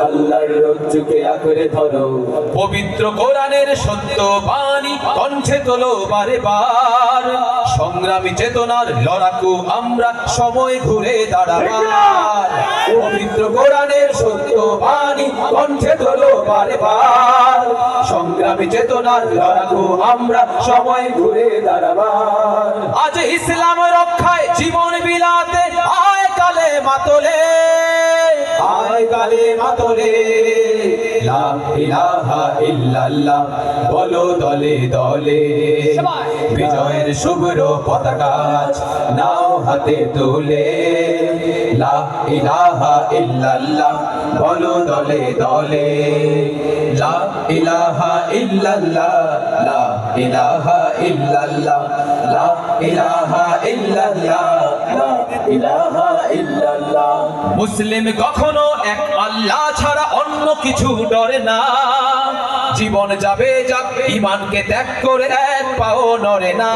আল্লাহর রজ্জুকে আঁকড়ে ধরো। পবিত্র কোরআনের সত্য বাণী কণ্ঠে তোলো বারে বার, সংগ্রামী চেতনার লড়াকু আমরা, সময় ঘুরে দাঁড়াবার। পবিত্র কোরআনের সত্য বাণী কণ্ঠে তোলো বারে বার, সংগ্রামী চেতনার লড়াকু আমরা, সময় ঘুরে দাঁড়াবার। আজ ইসলাম রক্ষায় জীবন বিলাতে আয় কালেমা তোলে, আয় কালেমা তোলে। লা ইলাহা ইল্লাল্লাহ বলো দলে দলে, বিজয়ের শুভ্র পতাকা নাও হাতে তুলে। লা ইলাহা ইল্লাল্লাহ বলো দলে দলে, লা ইলাহা ইল্লাল্লাহ, লা ইলাহা ইল্লাল্লাহ, লা ইলাহা ইল্লাল্লাহ, লা ইলাহা ইল্লাল্লাহ। মুসলিম কখনো এক আল্লাহ ছাড়া অন্য কিছু ডরে না, জীবন যাবে যাক ঈমানকে ত্যাগ করে এক পাও নড়ে না।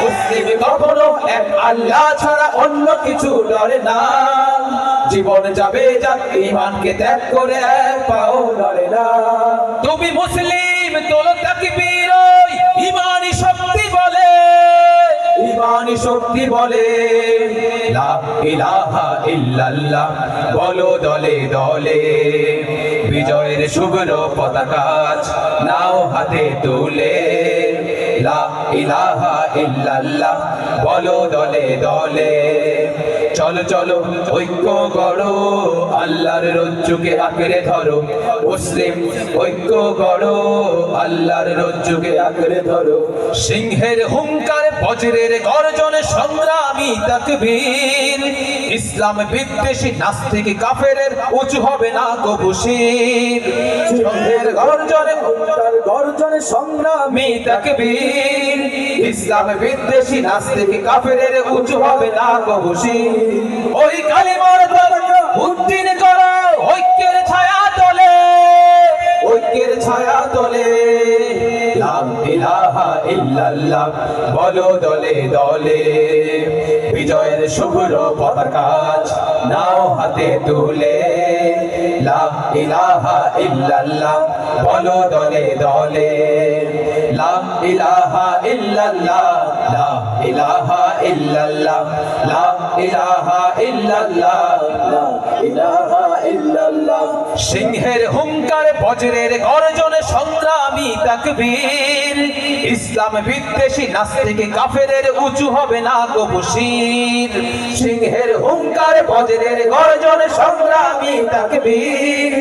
মুসলিম কখনো এক আল্লাহ ছাড়া অন্য কিছু ডরে না, জীবন যাবে যাক ঈমানকে ত্যাগ করে এক পাও নড়ে না। তুমি মুসলিম তোলো তাকবীর, ঈমানি শক্তি বলে, ঈমানি শক্তি বলে। লা ইলাহা ইল্লাল্লাহ বলো দলে দলে, বিজয়ের শুভ্র পতাকা নাও হাতে তুলে। লা ইলাহা ইল্লাল্লাহ বলো দলে দলে, চলো চলো ঐক্য গড়ো, আল্লাহর রজ্জুকে আঁকড়ে ধরো। মুসলিম ঐক্য গড়ো, আল্লাহর রজ্জুকে আঁকড়ে ধরো। সিংহের হুঙ্কার বজ্রের গর্জনে সংগ্রামী তাকবীর, ইসলাম বিদ্বেষী নাস্তিক কাফেরের উঁচু হবে না কবু শির। সিংহের গর্জনে হুঙ্কার গর্জনে সংগ্রামী তাকবীর, ইসলাম বিদ্বেষী নাস্তিক কাফেরের উঁচু হবে না কবু শির। ওই কালিমার পতাকা উত্তীর্ণ করো, ঐক্যের ছায়া তোলে, ঐক্যের ছায়া তোলে। লা ইলাহা ইল্লাল্লাহ বলো দলে দলে, বিজয়ের শুভ্র পতাকা নাও হাতে তুলে। লা ইলাহা ইল্লাল্লাহ বলো দলে দলে, লা ইলাহা ইল্লাল্লাহ, লা ইলাহা ইল্লাল্লাহ, লা ইলাহা ইল্লাল্লাহ, লা ইলাহা ইল্লাল্লাহ। সিংহের হুঙ্কার বজ্রের গর্জনে সংগ্রামী তাকবীর, ইসলাম বিদ্বেষী নাস্তিক কাফেরের উঁচু হবে না কবু শির। সিংহের হুঙ্কার বজ্রের গর্জনে সংগ্রামী তাকবীর,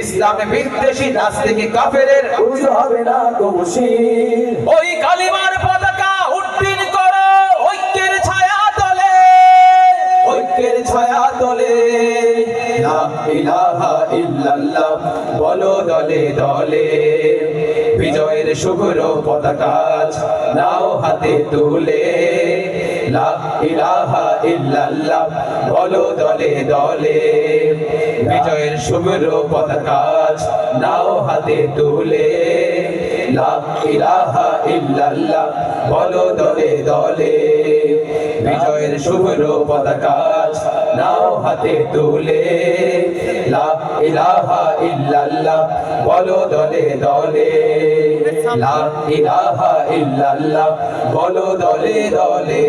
ইসলাম বিদ্বেষী নাস্তিক কাফেরের উঁচু হবে না কবু শির। ওই কালিমার পতাকা উত্তীর্ণ করো, ঐক্যের ছায়া তোলে, ঐক্যের ছায়া তোলে। লা ইলাহা ইল্লাল্লাহ বলো দলে দলে, বিজয়ের শুভ্র পতাকা নাও হাতে তুলে। লা ইলাহা ইল্লাল্লাহ বলো দলে দলে, বিজয়ের শুভ্র পতাকা নাও হাতে তুলে। লা ইলাহা ইল্লাল্লাহ বলো দলে দলে, বিজয়ের শুভ্র পতাকা নাও হাতে তুলে। লা ইলাহা ইল্লাল্লাহ বলো দলে দলে, লা ইলাহা ইল্লাল্লাহ বলো দলে দলে।